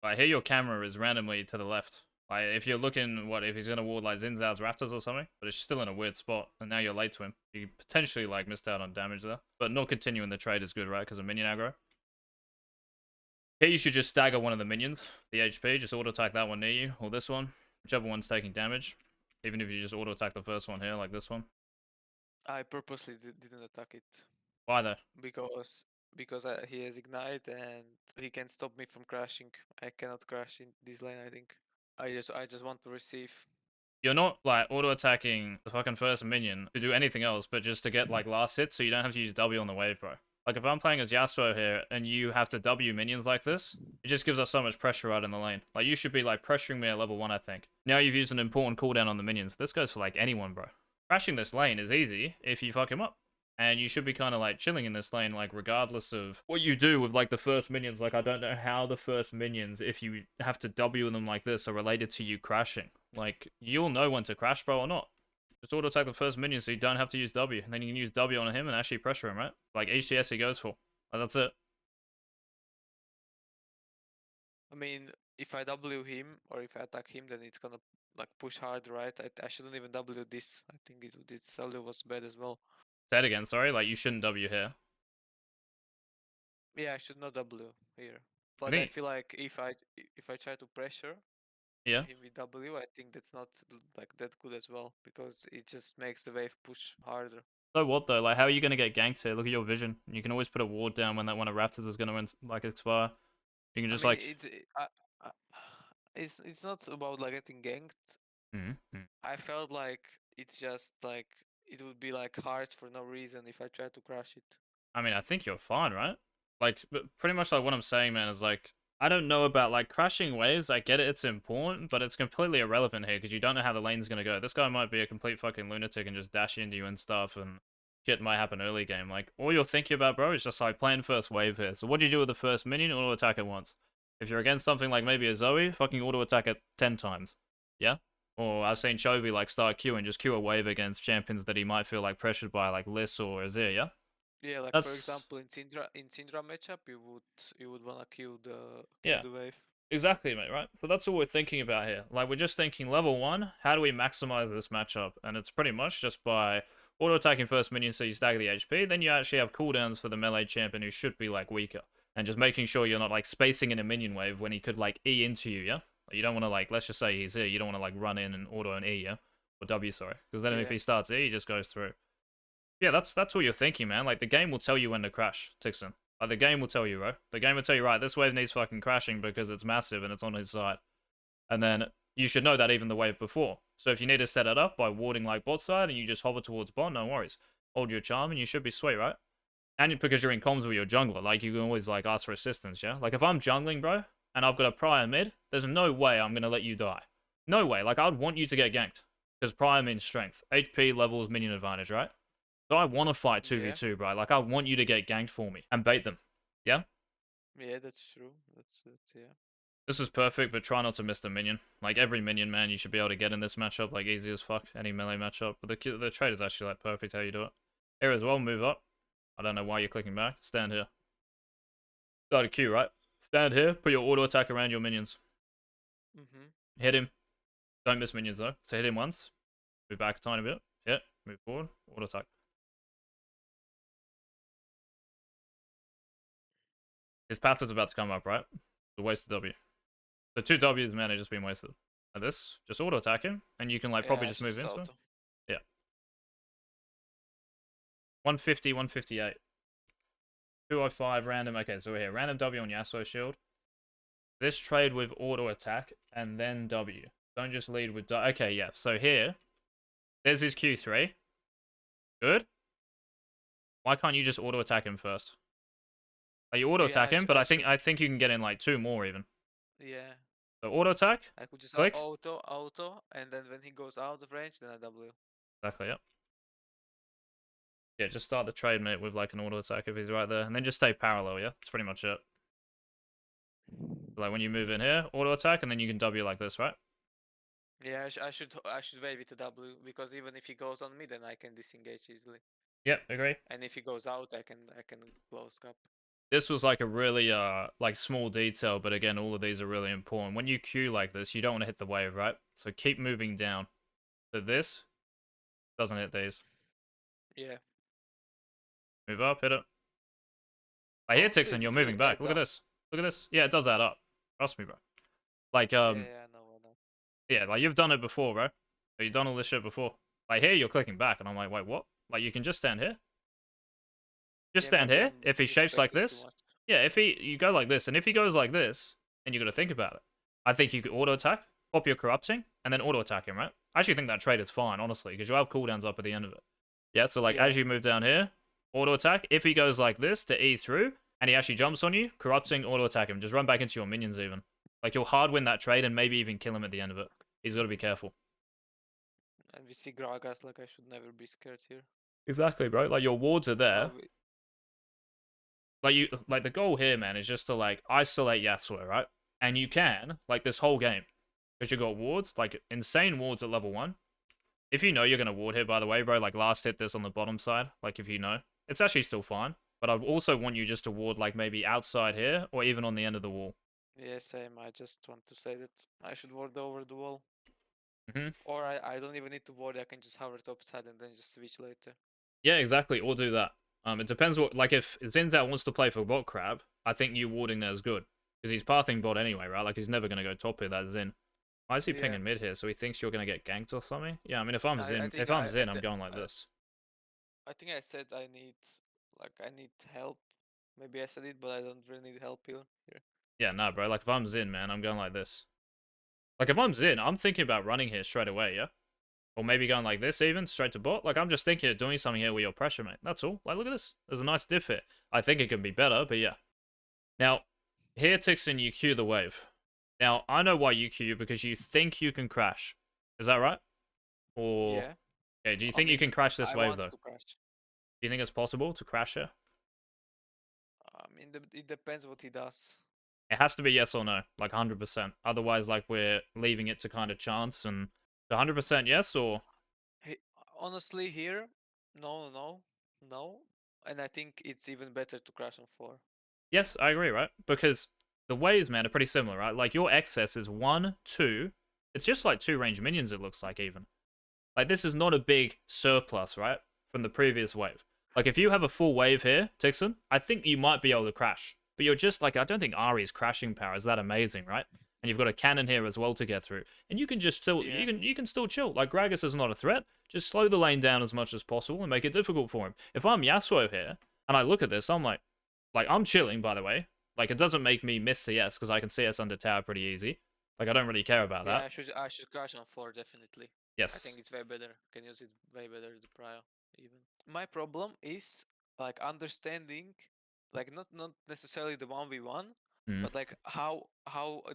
Like here your camera is randomly to the left. Like if you're looking, what if he's gonna ward like Zinzao's Raptors or something, but it's still in a weird spot, and now you're late to him. You potentially like missed out on damage there, but not continuing the trade is good, right? Because of minion aggro. Here you should just stagger one of the minions, the HP, just auto attack that one near you, or this one, whichever one's taking damage. Even if you just auto attack the first one here, like this one. I purposely didn't attack it Why though? because he has ignite and he can stop me from crashing. I cannot crash in this lane. I think. I just want to receive. You're not like auto attacking the fucking first minion to do anything else, but just to get like last hits, so you don't have to use W on the wave, bro. Like if I'm playing as Yasuo here and you have to W minions like this, it just gives us so much pressure out in the lane. Like you should be like pressuring me at level 1, I think. Now you've used an important cooldown on the minions. This goes for like anyone, bro. Crashing this lane is easy if you fuck him up. And you should be kind of like chilling in this lane, like regardless of what you do with like the first minions. Like I don't know how the first minions, if you have to W them like this, are related to you crashing. Like you'll know when to crash, bro, or not. Just auto attack the first minion so you don't have to use W, and then you can use W on him and actually pressure him, right? Like HTS he goes for. Like, that's it. I mean, if I W him or if I attack him, then it's gonna like push hard, right? I shouldn't even W this. I think it suddenly was bad as well. Say it again, sorry. Like you shouldn't W here. Yeah, I should not W here. I But I think, feel like if I try to pressure yeah. him with W, I think that's not like that good as well because it just makes the wave push harder. So what though? Like how are you gonna get ganked here? Look at your vision. You can always put a ward down when that one of Raptors is gonna like expire. You can I just mean, like. I, it's not about like getting ganked. Mm-hmm. I felt like it's just like it would be like hard for no reason if I try to crash it. I mean, I think you're fine, right? Like, pretty much like what I'm saying, man, is like, I don't know about like crashing waves. I get it, it's important, but it's completely irrelevant here because you don't know how the lane's gonna go. This guy might be a complete fucking lunatic and just dash into you and stuff, and shit might happen early game. Like, all you're thinking about, bro, is just like playing first wave here. So, what do you do with the first minion? Auto attack it once. If you're against something like maybe a Zoe, fucking auto attack it 10 times. Yeah? Or I've seen Chovy like start queuing, just queue a wave against champions that he might feel like pressured by, like Liss or Azir, yeah? Yeah, like for That's example in Syndra matchup, you would wanna kill yeah, the wave. exactly, mate. Right. So that's all we're thinking about here. Like we're just thinking level 1. How do we maximize this matchup? And it's pretty much just by auto attacking first minion so you stagger the HP. Then you actually have cooldowns for the melee champion who should be like weaker, and just making sure you're not like spacing in a minion wave when he could like E into you. Yeah. You don't want to like let's just say he's here. You don't want to like run in and auto an E. Yeah. Or W, sorry, because then if Yeah. he starts E, he just goes through. Yeah, that's all you're thinking, man. Like the game will tell you when to crash, Tixn. Like the game will tell you, bro. The game will tell you, right, this wave needs fucking crashing because it's massive and it's on his side. And then you should know that even the wave before. So if you need to set it up by warding like bot side and you just hover towards bot, no worries. Hold your charm and you should be sweet, right? And because you're in comms with your jungler, like you can always like ask for assistance, yeah? Like if I'm jungling, bro, and I've got a prior mid, there's no way I'm gonna let you die. No way. Like I'd want you to get ganked. Because prior means strength. HP levels minion advantage, right? So I want to fight Yeah. 2v2, bro. Like, I want you to get ganked for me and bait them. Yeah? Yeah, that's true. That's it, yeah. This is perfect, but try not to miss the minion. Like, every minion, man, you should be able to get in this matchup, like, easy as fuck. Any melee matchup. But the trade is actually, like, perfect how you do it. Here as well, move up. I don't know why you're clicking back. Stand here. Start a Q, right? Stand here, put your auto attack around your minions. Mm-hmm. Hit him. Don't miss minions, though. So hit him once. Move back a tiny bit. Hit. Move forward. Auto attack. His passiv's about to come up, right? The waste of W. The 2 W's, man, are just being wasted. Like this, just auto attack him, and you can like Yeah, probably I just should move just into him. auto. Yeah. 150, 158. 205 random. Okay, so we're here. Random W on Yasuo shield. This trade with auto attack and then W. Don't just lead with okay, yeah. So here, there's his Q3. Good. Why can't you just auto attack him first? Like you auto Yeah, attack him, but I I think should. I think you can get in like 2 more even. Yeah, So auto attack, I could just click. auto, and then when he goes out of range, then I W. Exactly, yep. Yeah, just start the trade, mate, with like an auto attack if he's right there, and then just stay parallel. Yeah, that's pretty much it. Like when you move in here, auto attack, and then you can W like this, right? Yeah, I should wait with the W because even if he goes on me, then I can disengage easily. Yep, agree. And if he goes out, I can close cap. This was like a really like small detail, but again, all of these are really important. When you queue like this, you don't want to hit the wave, right? So keep moving down. So this doesn't hit these. Yeah. Move up, hit it. I hear Honestly, Tixn, you're this moving really back. adds Look at up. this. Look at this. Yeah, it does add up. Trust me, bro. Like, Yeah, I know, I know. yeah, like you've done it before, bro. You've done all this shit before. Like here, you're clicking back, and I'm like, wait, what? Like you can just stand here. Just Yeah, stand maybe here. I'm If he shapes like expecting too this, much. yeah. If you go like this, and if he goes like this, then you got to think about it. I think you could auto attack, pop your corrupting, and then auto attack him, right? I actually think that trade is fine, honestly, because you'll have cooldowns up at the end of it. Yeah, so like Yeah. as you move down here, auto attack. If he goes like this to E through, and he actually jumps on you, corrupting, auto attack him. Just run back into your minions even. Like you'll hard win that trade and maybe even kill him at the end of it. He's got to be careful. And we see Gragas, like I should never be scared here. Exactly, bro. Like your wards are there. Oh, Like the goal here, man, is just to like isolate Yasuo, right? And you can like this whole game because you got wards, like insane wards at level 1. If you know you're gonna ward here, by the way, bro, like last hit this on the bottom side. Like if you know, it's actually still fine. But I also want you just to ward like maybe outside here or even on the end of the wall. yeah, same. I just want to say that I should ward over the wall. hmm Or I don't even need to ward, I can just hover top side and then just switch later. Yeah, exactly. Or do that. It depends what like if Zinzao wants to play for bot crab, I think you warding there is good because he's pathing bot anyway, right? Like he's never gonna go top here. That's Zin. Why is he Yeah. pinging mid here? So he thinks you're gonna get ganked or something? Yeah, I mean if I'm I Zin, think I'm going like this. I think I said I need help. Maybe I said it, but I don't really need help here. Yeah, nah, bro. Like if I'm Zin, man, I'm going like this. Like if I'm Zin, I'm thinking about running here straight away, yeah. Or maybe going like this even, straight to bot. Like I'm just thinking of doing something here with your pressure, mate. That's all. Like look at this. There's a nice diff here. I think it can be better, but yeah. Now, here Tixn, you queue the wave. Now, I know why you queue, because you think you can crash. Is that right? Or Yeah. okay, do you I think you mean, can crash this I wave want though? to crash. Do you think it's possible to crash it? I mean, it depends what he does. It has to be yes or no, like 100%. Otherwise, like we're leaving it to kind of chance. And 100% yes or He, honestly, here, no. And I think it's even better to crash on 4. yes, I agree, right? Because the waves, man, are pretty similar, right? Like your excess is 1, 2. It's just like 2 range minions, it looks like even. Like this is not a big surplus, right? From the previous wave. Like if you have a full wave here, Tixn, I think you might be able to crash. But you're just like, I don't think Ahri's crashing power is that amazing, right? And you've got a cannon here as well to get through. And you can just still Yeah. you can still chill. Like Gragas is not a threat. Just slow the lane down as much as possible and make it difficult for him. If I'm Yasuo here and I look at this, I'm like I'm chilling, by the way. Like it doesn't make me miss CS because I can CS under tower pretty easy. Like I don't really care about Yeah, that. I should crash on 4 definitely. Yes. I think it's way better. Can use it way better the prior even. My problem is like understanding, like not necessarily the 1v1, Mm. but like how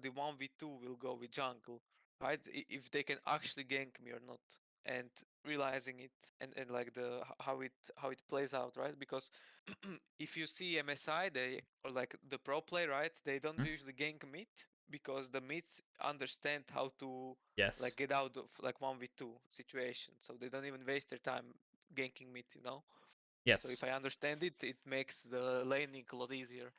the 1v2 will go with jungle, right? If they can actually gank me or not, and realizing it and like how it plays out, right? Because if you see MSI, they or like the pro play, right? They don't Mm. usually gank mid because the mids understand how to Yes. like get out of like 1v2 situation, so they don't even waste their time ganking mid, you know. Yes. So if I understand it, it makes the laning a lot easier.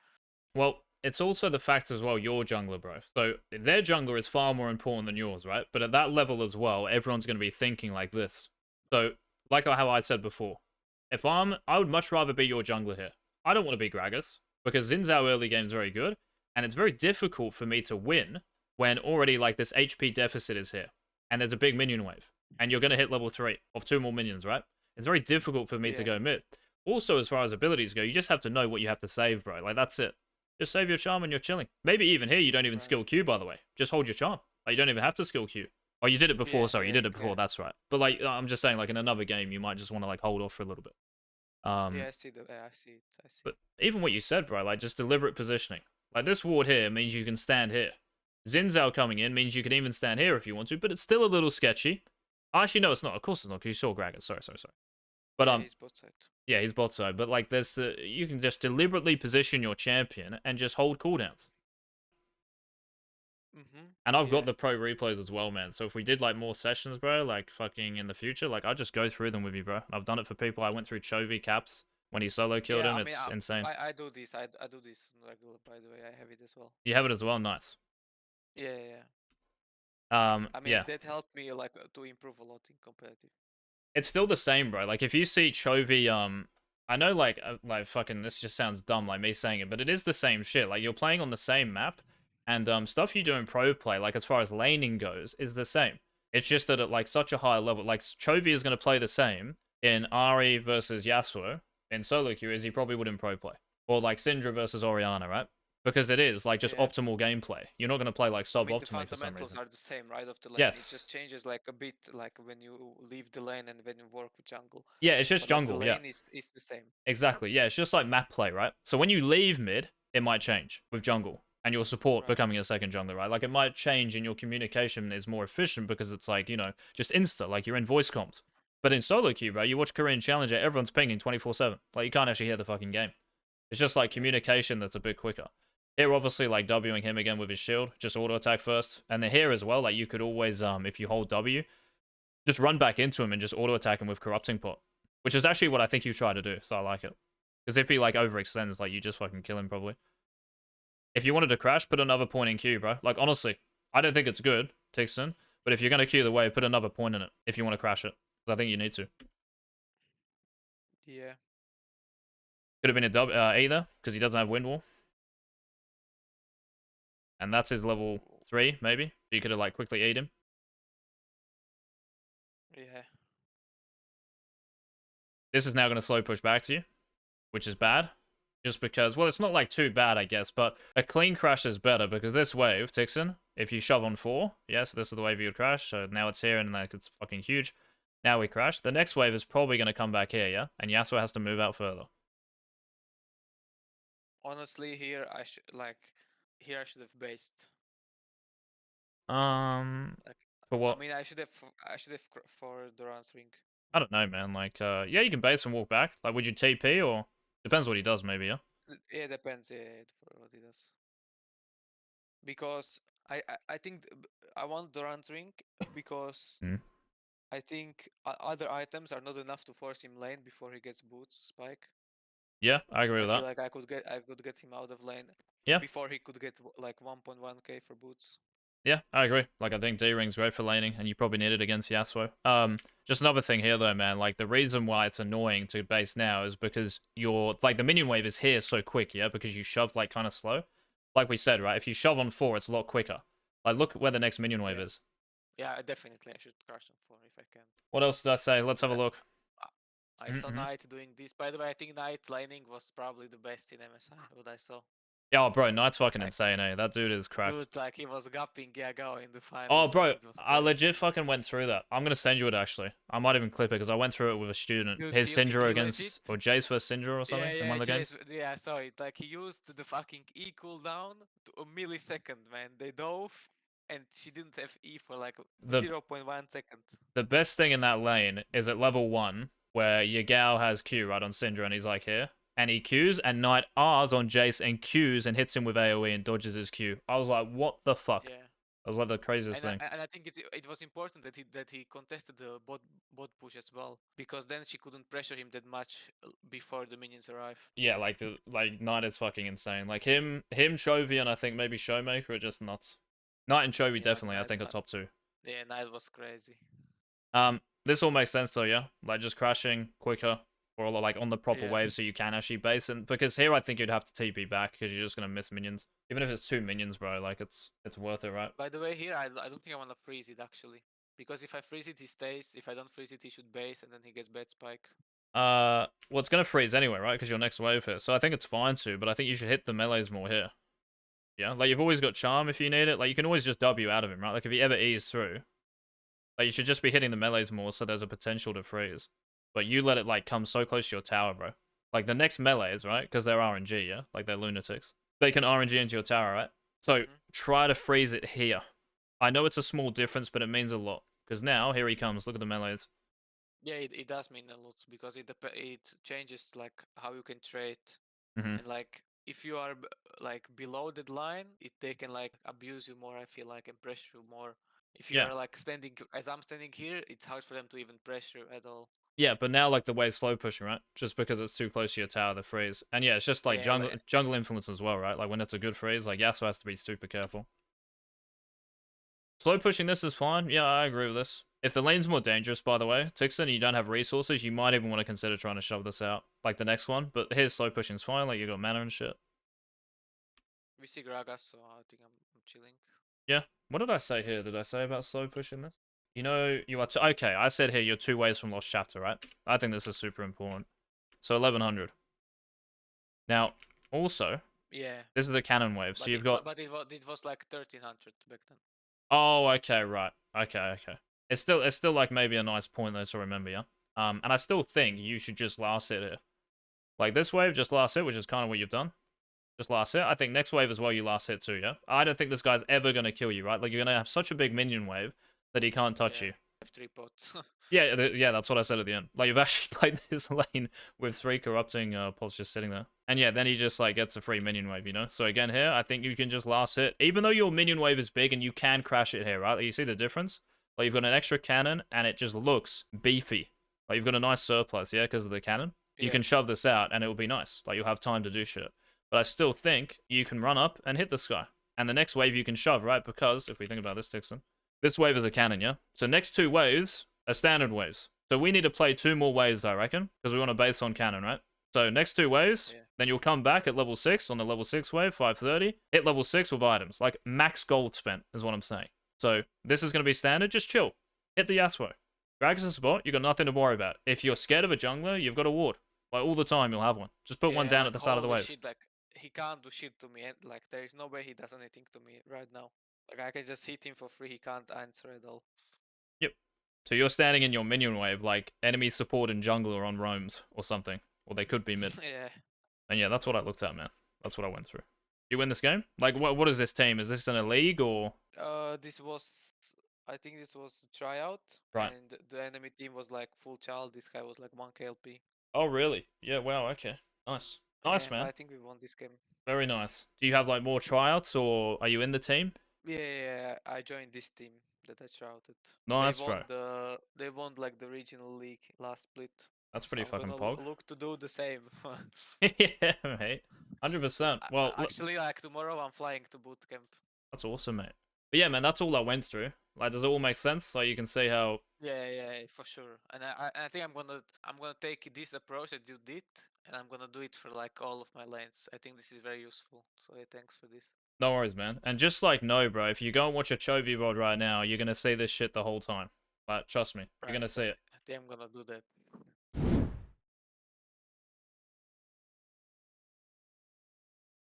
Well, it's also the fact as well, you're jungler, bro. So their jungler is far more important than yours, right? But at that level as well, everyone's going to be thinking like this. So, like how I said before, I would much rather be your jungler here. I don't want to be Gragas, because Zinzao early game is very good, and it's very difficult for me to win when already like this HP deficit is here, and there's a big minion wave, and you're going to hit level 3 of 2 more minions, right? It's very difficult for me to Yeah. go mid. Also, as far as abilities go, you just have to know what you have to save, bro. Like, that's it. Just save your charm and you're chilling. Maybe even here you don't even Right. skill Q, by the way. Just hold your charm. Like you don't even have to skill Q. Oh, you did it before. Yeah, Sorry, you did it before. yeah. That's right. But like, I'm just saying, like in another game, you might just want to like hold off for a little bit. Yeah, I see I see it. I see. But even what you said, bro, like just deliberate positioning. Like this ward here means you can stand here. Zinzao coming in means you can even stand here if you want to, but it's still a little sketchy. Actually, no, it's not. Of course it's not, because you saw Gragas. Sorry. But Yeah, he's both sides. yeah, he's bot side. But like, there's you can just deliberately position your champion and just hold cooldowns. And I've got Yeah. the pro replays as well, man. So if we did like more sessions, bro, like fucking in the future, like I'd just go through them with you, bro. I've done it for people. I went through Chovy caps when he solo killed Yeah, him. I mean, It's insane. I do this. I do this regular. By the way, I have it as well. You have it as well. Nice. Yeah, yeah, yeah. I mean, Yeah. that helped me like to improve a lot in competitive. It's still the same, bro. Like if you see Chovy, I know like fucking this just sounds dumb, like me saying it, but it is the same shit. Like you're playing on the same map, and stuff you do in pro play, like as far as laning goes, is the same. It's just that at like such a high level, like Chovy is gonna play the same in Ahri versus Yasuo in solo queue as he probably would in pro play, or like Syndra versus Orianna, right? Because it is like just Yeah. optimal gameplay. You're not gonna play like I mean, the suboptimally for some fundamentals reason. are the same, right, of the lane. It Yes. just changes like a bit, like when you leave the lane and when you work with jungle. Yeah, it's just But like the jungle. Yeah. lane is the same. Exactly. Yeah, it's just like map play, right? So when you leave mid, it might change with jungle and your support Right. becoming a second jungler, right? Like it might change and your communication is more efficient because it's like, just insta, like you're in voice comms. But in solo queue, right, you watch Korean Challenger, everyone's pinging 24/7. Like you can't actually hear the fucking game. It's just like Yeah. communication that's a bit quicker. Here, obviously, like Wing him again with his shield, just auto attack first. And then here as well, like you could always, if you hold W, just run back into him and just auto attack him with corrupting pot, which is actually what I think you try to do. So I like it. Because if he like overextends, like you just fucking kill him probably. If you wanted to crash, put another point in Q, bro. Like honestly, I don't think it's good, Tixn. But if you're gonna Q the wave, put another point in it if you want to crash it. Because I think you need to. Yeah. Could have been a dub either because he doesn't have wind wall, and that's his level 3 maybe. You could have like quickly eat him. Yeah. This is now gonna slow push back to you, which is bad. Just because, well, it's not like too bad, I guess, but a clean crash is better because this wave, Tixn, if you shove on 4, yes, this is the wave you would crash, so now it's here and like it's fucking huge. Now we crash. The next wave is probably going to come back here, yeah? And Yasuo has to move out further. Honestly, here I should have based. Like, For what? I mean, I should have for the ring. I don't know, man. Like, yeah, you can base and walk back. Like, would you TP or depends what he does, maybe, yeah. Yeah, depends. Yeah, for what he does. Because I think I want the ring because Mm. I think other items are not enough to force him lane before he gets boots spike. Yeah, I agree I with feel that. like I could get him out of lane Yeah, before he could get like 1.1k for boots. yeah, I agree. Like, I think D-Ring's great for laning, and you probably need it against Yasuo. Just another thing here, though, man. Like, the reason why it's annoying to base now is because like, the minion wave is here so quick, yeah? Because you shove, like, kind of slow. Like we said, right? If you shove on 4, it's a lot quicker. Like, look where the next minion wave is. Yeah, definitely. I should crash them for if I can. What else did I say? Let's have a look. I saw Knight doing this. By the way, I think Knight laning was probably the best in MSI, what I saw. Yeah, oh, bro, Knight's fucking Like, insane, eh? That dude is cracked. dude, like he was gapping Yago in the finals. Oh, bro, It was I crazy. legit fucking went through that. I'm gonna send you it, actually. I might even clip it, because I went through it with a student. Dude, His Syndra he against, legit... or Jace versus Syndra or something in one of the games. Yeah, I saw it. Like, he used the fucking E cooldown to a millisecond, man. They dove, and she didn't have E for like 0.1 second. The best thing in that lane is at level 1, where Yagao has Q right on Syndra, and he's like here. And he Qs, and Knight R's on Jace and Qs and hits him with AoE and dodges his Q. I was like, what the fuck? Yeah. That was like the craziest thing. And I think it was important that he contested the bot push as well, because then she couldn't pressure him that much before the minions arrive. Yeah, like Knight is fucking insane. Like him, Chovy, and I think maybe Showmaker are just nuts. Knight and Chovy definitely, I think, are top 2. Yeah, Knight was crazy. This all makes sense though, yeah. Like just crashing quicker, or like on the proper wave, so you can actually base. And because here, I think you'd have to TP back because you're just gonna miss minions. Even if it's 2 minions, bro, like it's worth it, right? By the way, here I don't think I wanna freeze it actually, because if I freeze it, he stays. If I don't freeze it, he should base, and then he gets bad spike. Well, it's gonna freeze anyway, right? Because your next wave here. So I think it's fine to, but I think you should hit the melees more here. Yeah, like you've always got charm if you need it. Like you can always just W out of him, right? Like if he ever ease through, like you should just be hitting the melees more, so there's a potential to freeze. But you let it like come so close to your tower, bro. Like the next melees, right? Because they're RNG, yeah, like they're lunatics. They can RNG into your tower, right? So try to freeze it here. I know it's a small difference, but it means a lot. Because now here he comes. Look at the melees. Yeah, it does mean a lot, because it changes like how you can trade, Mm-hmm. and like if you are like below that line, they can like abuse you more. I feel like, and pressure you more. If you are like standing as I'm standing here, it's hard for them to even pressure at all. Yeah, but now like the way slow pushing, right? Just because it's too close to your tower, the freeze. And yeah, it's just like Yeah, jungle influence as well, right? Like when it's a good freeze, like Yasuo has to be super careful. Slow pushing this is fine. Yeah, I agree with this. If the lane's more dangerous, by the way, Tixn, and you don't have resources, you might even want to consider trying to shove this out, like the next one. But here's slow pushing's fine, like you got mana and shit. we see Gragas, so I think I'm chilling. Yeah. What did I say here? Did I say about slow pushing this? You know, you are okay. I said here you're 2 waves from Lost Chapter, right? I think this is super important. So 1100. Now, also, Yeah. this is the cannon wave. So But you've got. but it was like 1300 back then. Oh, okay, right. Okay. It's still like maybe a nice point though to remember, yeah. And I still think you should just last hit here. Like this wave, just last hit, which is kind of what you've done. Just last hit. I think next wave as well, you last hit too, yeah? I don't think this guy's ever going to kill you, right? Like, you're going to have such a big minion wave that he can't touch Yeah. you. Have 3 pots. Yeah, that's what I said at the end. Like, you've actually played this lane with 3 corrupting pots just sitting there. And yeah, then he just, like, gets a free minion wave, you know? So again here, I think you can just last hit. Even though your minion wave is big and you can crash it here, right? Like, you see the difference? Like, you've got an extra cannon and it just looks beefy. Like, you've got a nice surplus, yeah, because of the cannon. You can shove this out and it will be nice. Like, you'll have time to do shit. But I still think you can run up and hit this guy. And the next wave you can shove, right? Because, if we think about this, Tixn, this wave is a cannon, yeah? So next 2 waves are standard waves. So we need to play 2 more waves, I reckon, because we want to base on cannon, right? So next 2 waves, then you'll come back at level 6 on the level 6 wave, 530, hit level 6 with items. Like, max gold spent is what I'm saying. So this is going to be standard, just chill. Hit the Yasuo. Gragas is spot, you got nothing to worry about. If you're scared of a jungler, you've got a ward. Like, all the time you'll have one. Just put one down at the start of the wave. Shit, like, he can't do shit to me, and like there is no way he does anything to me right now. Like I can just hit him for free, he can't answer at all. Yep. So you're standing in your minion wave like enemy support and jungler on roams or something. Or they could be mid. Yeah. And yeah, that's what I looked at, man. That's what I went through. You win this game? Like, what is this team? Is this in a league or? This was, I think this was a tryout, Right. and the enemy team was like full child. This guy was like 1k LP. Oh, really? Yeah, wow, okay. Nice. Nice, Yeah, man. I think we won this game. Very nice. Do you have, like, more tryouts, or are you in the team? Yeah, I joined this team that I shouted. Nice, They won bro. they won like the regional league last split. That's So pretty I'm fucking gonna pog. look to do the same. Yeah, mate. 100%. Well, actually, like tomorrow I'm flying to boot camp. that's awesome, mate. But yeah, man, that's all I went through. Like, does it all make sense? Like, you can see how. Yeah, for sure. And I think I'm gonna take this approach that you did, and I'm gonna do it for like all of my lanes. I think this is very useful. So yeah, thanks for this. No worries, man. And just like, no, bro, if you go and watch a Chovy VOD right now, you're gonna see this shit the whole time. Like, trust me, you're gonna see it. I think I'm gonna do that.